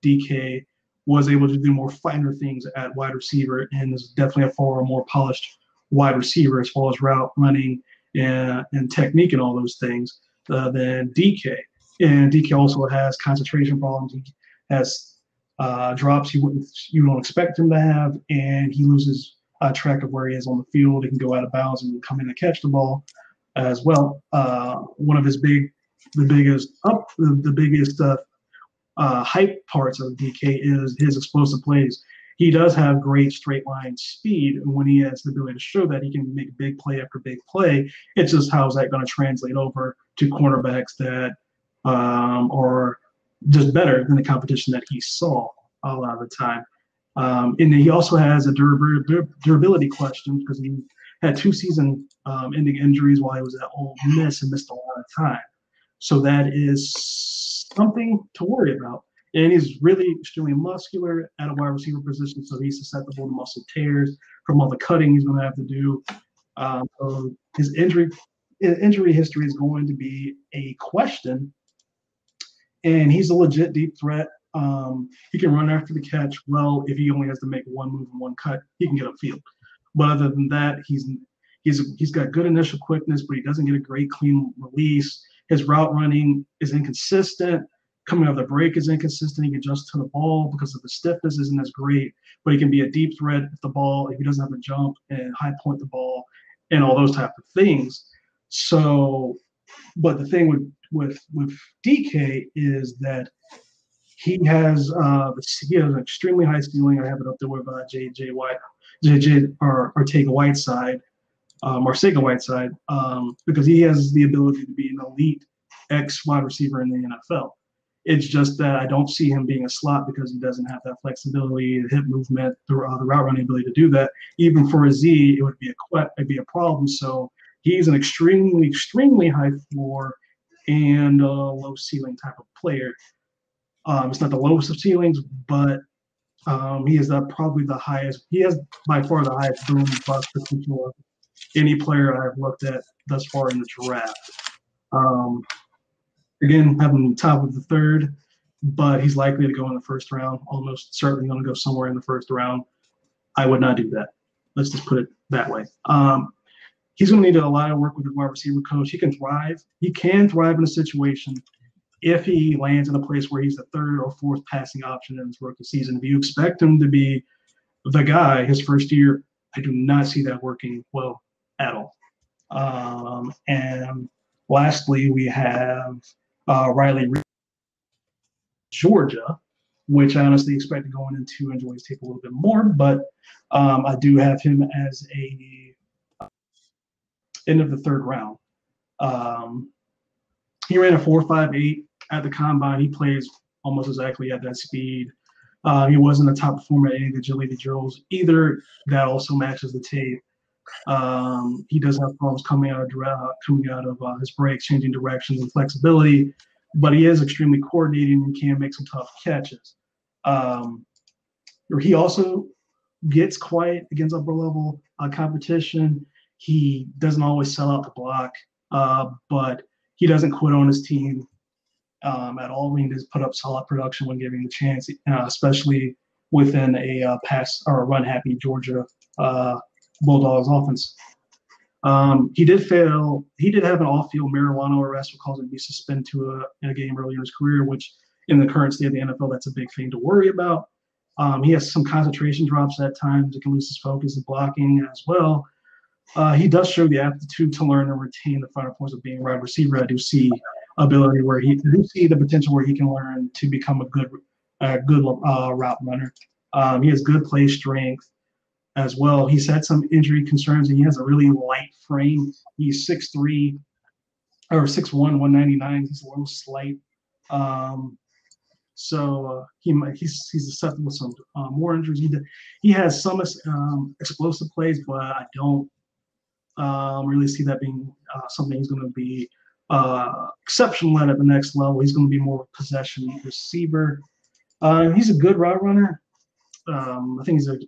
DK, was able to do more finer things at wide receiver, and is definitely a far more polished wide receiver as far as route running and technique and all those things than DK. And DK also has concentration problems. He has drops you don't expect him to have, and he loses track of where he is on the field. He can go out of bounds and come in and catch the ball as well. One of the biggest hype parts of DK is his explosive plays. He does have great straight line speed, and when he has the ability to show that he can make big play after big play, it's just how is that going to translate over to cornerbacks that are just better than the competition that he saw a lot of the time. And he also has a durability question because he had 2 season-ending injuries while he was at Ole Miss and missed a lot of time. So that is something to worry about. And he's really extremely muscular at a wide receiver position, so he's susceptible to muscle tears from all the cutting he's going to have to do. So his injury history is going to be a question. And he's a legit deep threat. He can run after the catch well. If he only has to make one move and one cut, he can get upfield. But other than that, he's got good initial quickness, but he doesn't get a great clean release. His route running is inconsistent. Coming out of the break is inconsistent. He can adjust to the ball because of the stiffness isn't as great, but he can be a deep threat if he doesn't have to jump and high point the ball and all those type of things. So, but the thing with DK is that he has an extremely high ceiling. I have it up there with Marcega Whiteside, because he has the ability to be an elite X wide receiver in the NFL. It's just that I don't see him being a slot because he doesn't have that flexibility, the hip movement, the route running ability to do that. Even for a Z, it would be a problem. So he's an extremely, extremely high floor and low ceiling type of player. It's not the lowest of ceilings, but he is probably the highest. He has by far the highest boom bust potential of any player I've looked at thus far in the draft. Again, having the top of the third, but he's likely to go in the first round. Almost certainly going to go somewhere in the first round. I would not do that. Let's just put it that way. He's going to need a lot of work with the wide receiver coach. He can thrive. He can thrive in a situation if he lands in a place where he's the third or fourth passing option in his rookie season. If you expect him to be the guy his first year, I do not see that working well at all. And lastly, we have Riley Reed, Georgia, which I honestly expected going into enjoy his tape a little bit more, but I do have him as a end of the third round. He ran a 4.58 at the combine. He plays almost exactly at that speed. He wasn't a top performer at any of the agility drills either. That also matches the tape. He does have problems coming out of his breaks, changing directions and flexibility, but he is extremely coordinating and can make some tough catches. He also gets quiet against upper level competition. He doesn't always sell out the block, but he doesn't quit on his team. at all. He does put up solid production when given the chance, especially within a pass or a run-happy Georgia Bulldogs offense. He did fail. He did have an off-field marijuana arrest, which caused him to be suspended in a game earlier in his career, which in the current state of the NFL, that's a big thing to worry about. He has some concentration drops at times. It can lose his focus and blocking as well. He does show the aptitude to learn and retain the finer points of being a wide receiver. I do see ability where he do see the potential where he can learn to become a good route runner. He has good play strength as well. He's had some injury concerns, and he has a really light frame. He's 6'3", or 6'1", 199. He's a little slight. So he's susceptible to some more injuries. He has some explosive plays, but I don't really see that being something he's going to be exceptional at the next level. He's going to be more of a possession receiver. He's a good route runner. I think he's a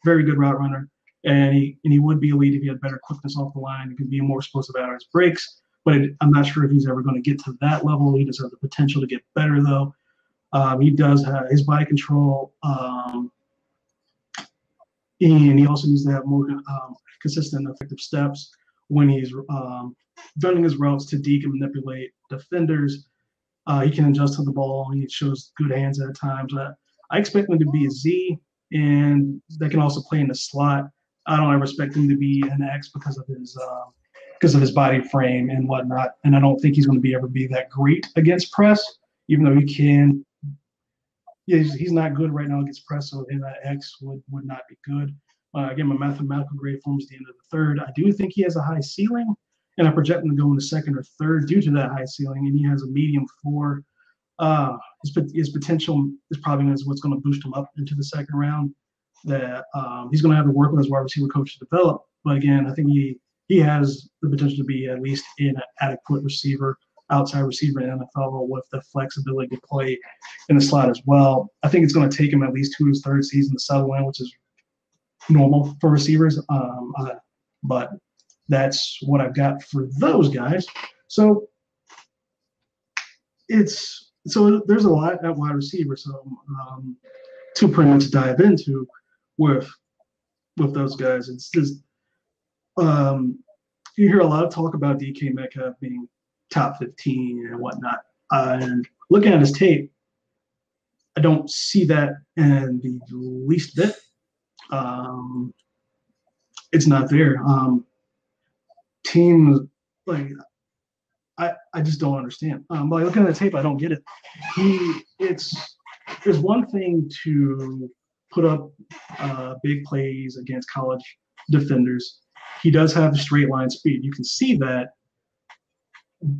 very good route runner, and he would be elite if he had better quickness off the line. He could be more explosive out of his breaks, but I'm not sure if he's ever going to get to that level. He does have the potential to get better, though. He does have his body control, and he also needs to have more consistent, effective steps when he's running his routes to deke and manipulate defenders. He can adjust to the ball. He shows good hands at times. I expect him to be a Z, and they can also play in the slot. I don't ever expect him to be an X because of his body frame and whatnot. And I don't think he's going to ever be that great against press, even though he can. Yeah, he's not good right now against press, so an X would not be good. Again, my mathematical grade for him is the end of the third. I do think he has a high ceiling, and I project him to go in the second or third due to that high ceiling, and he has a medium floor. His potential is probably what's going to boost him up into the second round. That he's going to have to work with his wide receiver coach to develop. But again, I think he has the potential to be at least an adequate receiver, outside receiver in the NFL with the flexibility to play in the slot as well. I think it's going to take him at least to his third season to settle in, which is normal for receivers. But that's what I've got for those guys. So there's a lot at wide receiver. So to pretty much dive into with those guys, it's just you hear a lot of talk about DK Metcalf being top 15 and whatnot. And looking at his tape, I don't see that in the least bit. It's not there. Teams I just don't understand. By looking at the tape, I don't get it. There's one thing to put up big plays against college defenders. He does have the straight line speed. You can see that.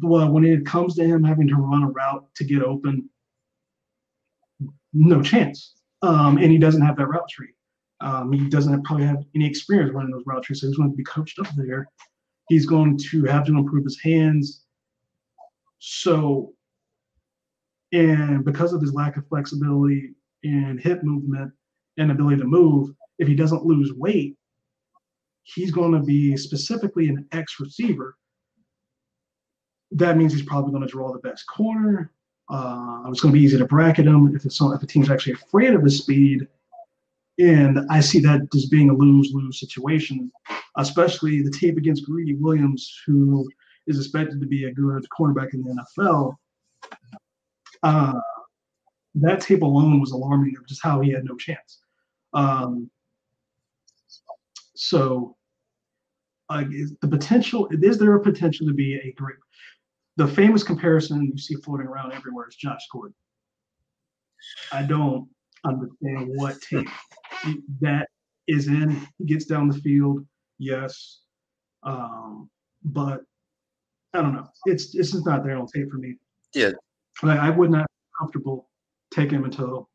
Well, when it comes to him having to run a route to get open, no chance. And he doesn't have that route tree. He doesn't probably have any experience running those route trees, so he's going to be coached up there. He's going to have to improve his hands. So, and because of his lack of flexibility and hip movement and ability to move, if he doesn't lose weight, he's going to be specifically an X receiver. That means he's probably going to draw the best corner. It's going to be easy to bracket him if the team's actually afraid of his speed. And I see that as being a lose-lose situation, especially the tape against Greedy Williams, who is expected to be a good cornerback in the NFL. That tape alone was alarming of just how he had no chance. So is there a potential to be a great? The famous comparison you see floating around everywhere is Josh Gordon. I don't understand what tape that is in. He gets down the field, yes, but I don't know. It's just not there on tape for me. Yeah, I would not be comfortable taking him until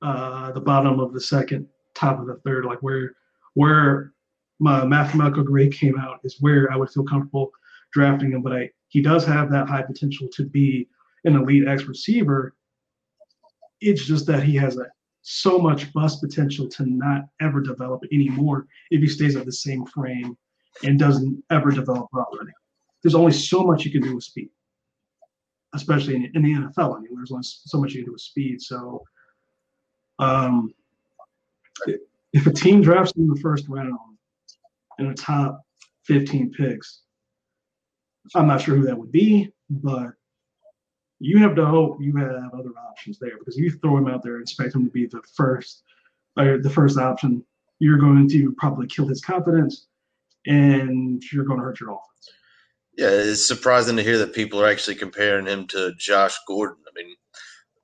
the bottom of the second, top of the third, like where my mathematical grade came out is where I would feel comfortable drafting him. But he does have that high potential to be an elite X receiver. It's just that he has so much bust potential to not ever develop anymore if he stays at the same frame and doesn't ever develop route running. There's only so much you can do with speed. especially in the NFL. I mean, there's only so much you can do with speed. So um, if a team drafts in the first round in the top 15 picks, I'm not sure who that would be, but you have to hope you have other options there, because if you throw him out there and expect him to be the first option, you're going to probably kill his confidence and you're going to hurt your offense. Yeah, it's surprising to hear that people are actually comparing him to Josh Gordon. I mean,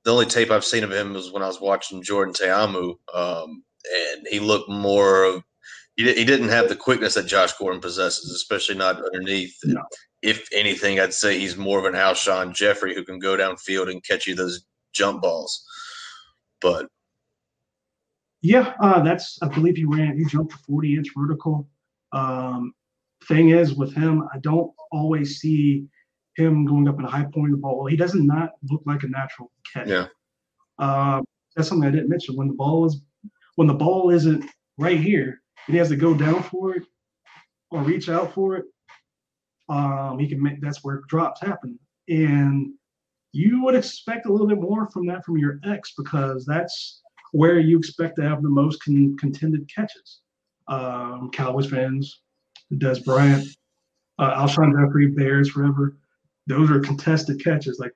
the only tape I've seen of him was when I was watching Jordan Ta'amu, and he looked more of he didn't have the quickness that Josh Gordon possesses, especially not underneath. No. If anything, I'd say he's more of an Alshon Jeffrey who can go downfield and catch you those jump balls. But yeah, I believe he jumped a 40-inch vertical. Thing is, with him, I don't always see him going up in a high point of the ball. He does not look like a natural catcher. Yeah. That's something I didn't mention. When the ball isn't right here, and he has to go down for it or reach out for it, he can make. That's where drops happen, and you would expect a little bit more from your ex, because that's where you expect to have the most contended catches. Cowboys fans, Des Bryant, Alshon Jeffrey, Bears forever. Those are contested catches. Like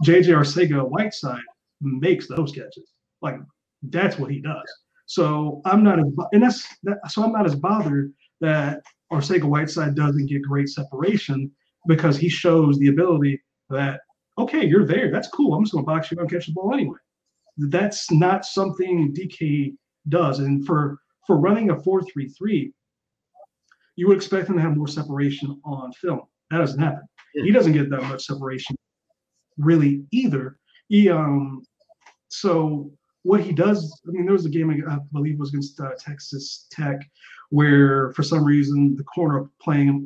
J.J. Arcega-Whiteside makes those catches. Like that's what he does. So I'm not as bothered that Arcega-Whiteside doesn't get great separation, because he shows the ability that, okay, you're there. That's cool. I'm just going to box you and catch the ball anyway. That's not something DK does. And for running a 4-3-3, you would expect him to have more separation on film. That doesn't happen. He doesn't get that much separation really either. So what he does, I mean, there was a game, I believe it was against Texas Tech, where for some reason the corner playing him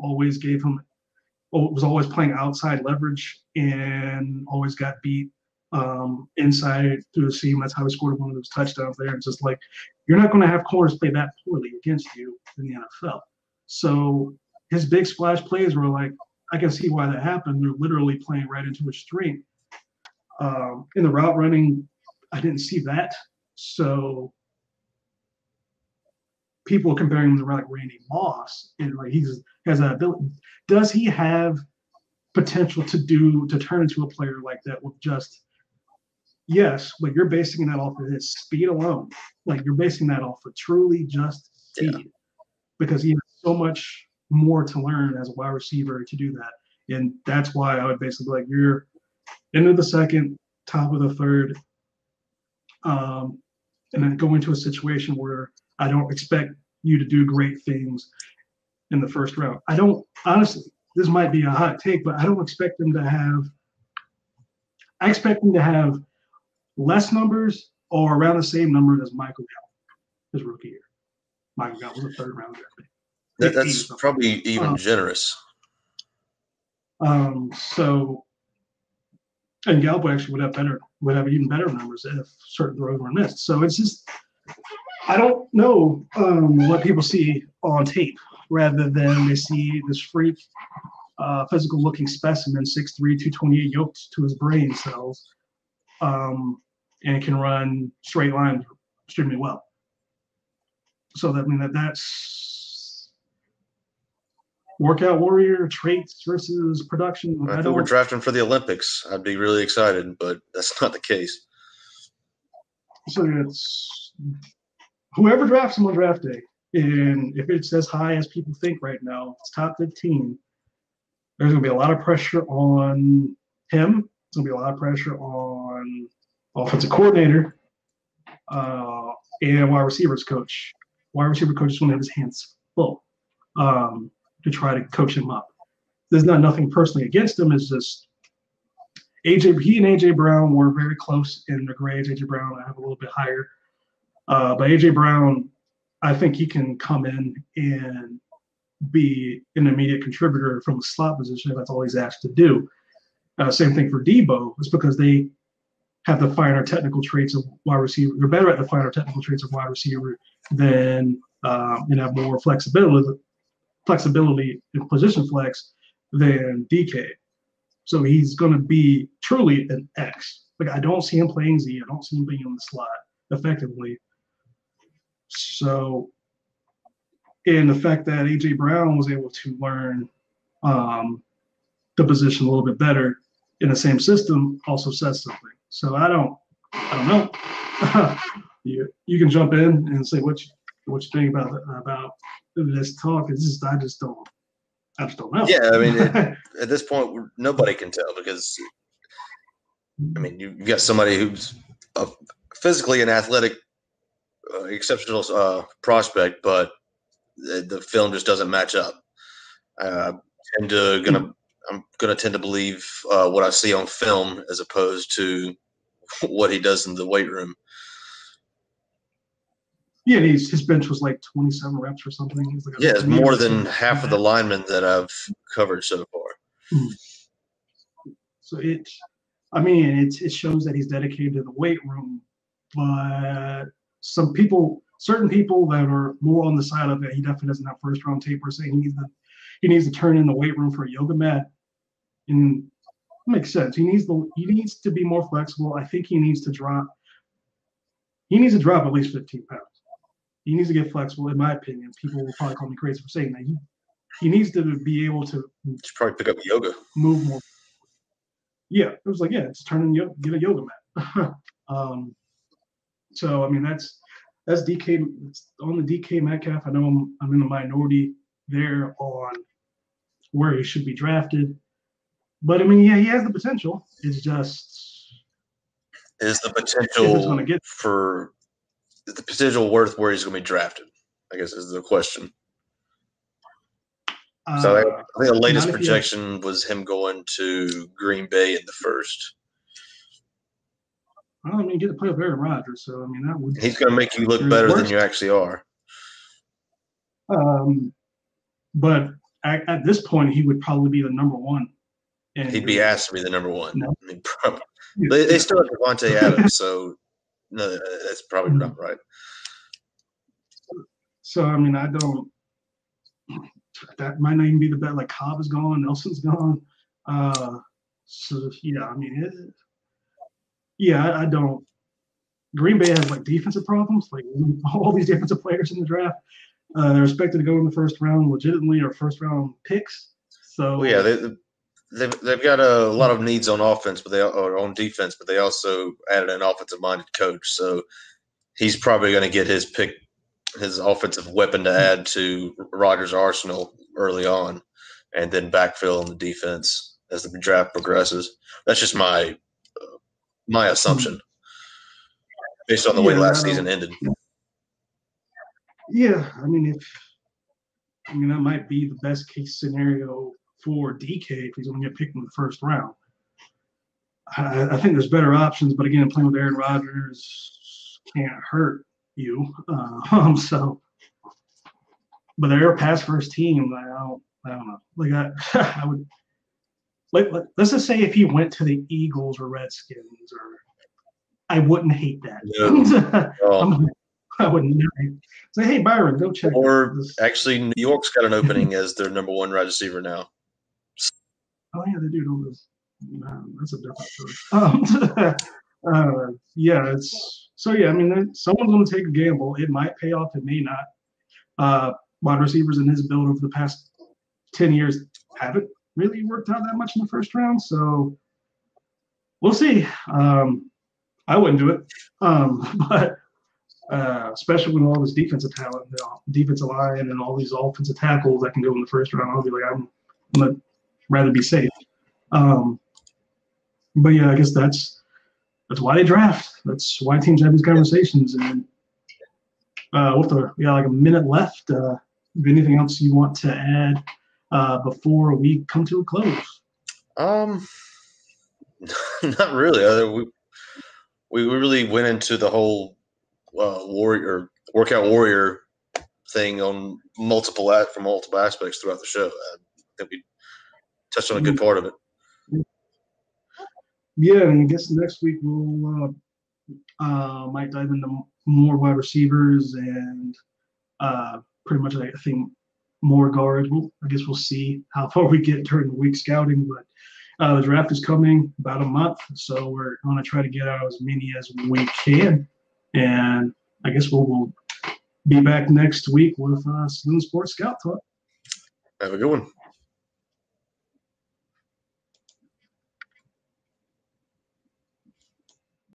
was always playing outside leverage and always got beat inside through the seam. That's how he scored one of those touchdowns there. It's just like, you're not going to have corners play that poorly against you in the NFL. So his big splash plays were like, I can see why that happened. They're literally playing right into his strength. In the route running, I didn't see that. So people comparing him to like Randy Moss, and like he has that ability. Does he have potential to turn into a player like that with just, yes, but you're basing that off of his speed alone. Like you're basing that off of truly just speed, because he has so much more to learn as a wide receiver to do that. And that's why I would basically be like, you're into the second, top of the third, and then go into a situation where I don't expect you to do great things in the first round. I don't, honestly, this might be a hot take, but I don't expect them to have, I expect them to have less numbers or around the same number as Michael Gallup his rookie year. Michael Gallup was a third round draft pick. That's probably even generous. So, and Gallup actually would have even better numbers if certain throws were missed. So it's just, I don't know what people see on tape, rather than they see this freak, physical looking specimen, 6'3", 228 yoked to his brain cells, and can run straight lines extremely well. So that's workout warrior traits versus production. If we were drafting for the Olympics, I'd be really excited, but that's not the case. So it's whoever drafts him on draft day, and if it's as high as people think right now, it's top 15, there's going to be a lot of pressure on him. There's going to be a lot of pressure on offensive coordinator and wide receivers coach. Wide receiver coach is going to have his hands full to try to coach him up. There's nothing personally against him. It's just he and AJ Brown were very close in their grades. AJ Brown I have a little bit higher, but AJ Brown, I think he can come in and be an immediate contributor from a slot position if that's all he's asked to do. Same thing for Debo. It's because they have the finer technical traits of wide receiver. They're better at the finer technical traits of wide receiver than and have more flexibility in position flex than DK. So he's going to be truly an X. Like I don't see him playing Z. I don't see him being on the slot effectively. So, and the fact that AJ Brown was able to learn the position a little bit better in the same system also says something. So I don't know. you can jump in and say what you think about this talk. It's just I just don't know. Yeah, I mean, at this point, nobody can tell because, I mean, you've got somebody who's physically an athletic, exceptional prospect, but the film just doesn't match up. I'm gonna tend to believe what I see on film as opposed to what he does in the weight room. Yeah, his bench was like 27 reps or something. Like it's more than half of the linemen that I've covered so far. So it shows that he's dedicated to the weight room, but certain people that are more on the side of it, he definitely doesn't have first round tape or saying he needs to turn in the weight room for a yoga mat. And it makes sense. He needs to be more flexible. I think he needs to drop at least 15 pounds. He needs to get flexible, in my opinion. People will probably call me crazy for saying that. He needs to be able to probably pick up yoga, move more. Yeah, it was like, yeah, it's turn and get a yoga mat. So I mean that's DK on the DK Metcalf. I know I'm in the minority there on where he should be drafted, but I mean, yeah, he has the potential. It's just is the potential worth where he's going to be drafted? I guess is the question. So I think the latest projection was him going to Green Bay in the first. Well, I mean, you get to play with Aaron Rodgers, so I mean that would. He's going to make you look better than you actually are. But at this point, he would probably be the number one. And he'd be asked to be the number one. No. I mean, probably. They still have Devontae Adams, so no, that's probably not right. So I mean, I don't. That might not even be the bet. Like Cobb is gone, Nelson's gone. So yeah, I mean, I don't. Green Bay has like defensive problems. Like all these defensive players in the draft, they're expected to go in the first round legitimately or first round picks. So yeah, they've got a lot of needs on offense, or on defense, but they also added an offensive minded coach. So he's probably going to get his offensive weapon to add to Rodgers' arsenal early on, and then backfill in the defense as the draft progresses. That's just my assumption based on the way last season ended. Yeah, I mean, that might be the best case scenario for DK if he's going to get picked in the first round. I think there's better options, but again, playing with Aaron Rodgers can't hurt you. So, but they're a pass first team. I don't know. Like I would like let's just say if he went to the Eagles or Redskins, or I wouldn't hate that. No. I wouldn't say, hey Byron, go check. Or actually, New York's got an opening as their number one wide receiver now. Oh yeah, they do. That's a different story. Yeah, it's so. Yeah, I mean, someone's going to take a gamble. It might pay off. It may not. Wide receivers in his build over the past 10 years haven't really worked out that much in the first round. So we'll see. I wouldn't do it, but especially with all this defensive talent, defensive line, and all these offensive tackles that can go in the first round, I'll be like, I'm gonna rather be safe. But yeah, I guess that's why they draft. That's why teams have these conversations. And we got like a minute left. If anything else you want to add before we come to a close? Not really. We really went into the whole workout warrior thing on multiple aspects throughout the show. I think we touched on a good part of it. Yeah, and I guess next week we'll might dive into more wide receivers and pretty much I think more guards. I guess we'll see how far we get during the week scouting, but The draft is coming about a month, so we're going to try to get out as many as we can. And I guess we'll be back next week with Saloon Sports Scout Talk. Have a good one.